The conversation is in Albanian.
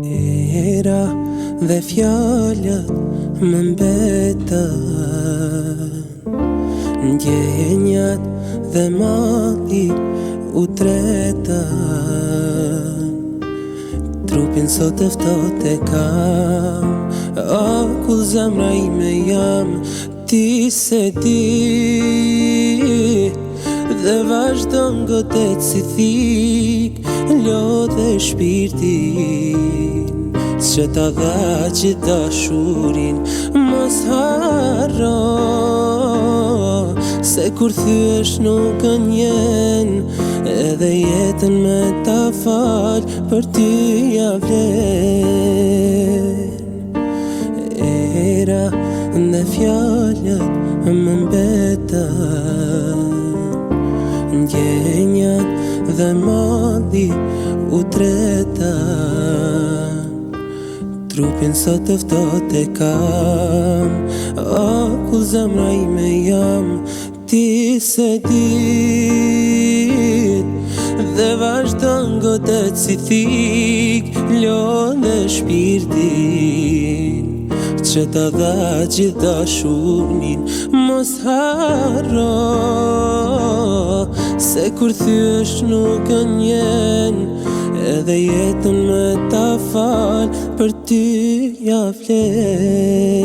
Era dhe fjalët më mbetën, ndjenjat dhe malli u tretën. Trupin sot e ftohtë e kam, akull zemra ime jam, ti se di. Dhe vazhdon godet si thik, lodhe shpirtin, që ta dha që dashurin. Mos harro, se kur thyesh nuk gënjen, edhe jetën me ta fal, për ty ja vlen. Era dhe fjalët më mbetën, ndjenjat dhe malli u tretën. Trupin sot e ftohtë e kam, akull zemra ime jam, ti se di. Dhe vazhdon godet si thik, lodhe shpirtin, që ta dha gjithë dashurin. Mos harro, se kur thyesh nuk gënjen, edhe jetën me ta fal, për ty ja vlen.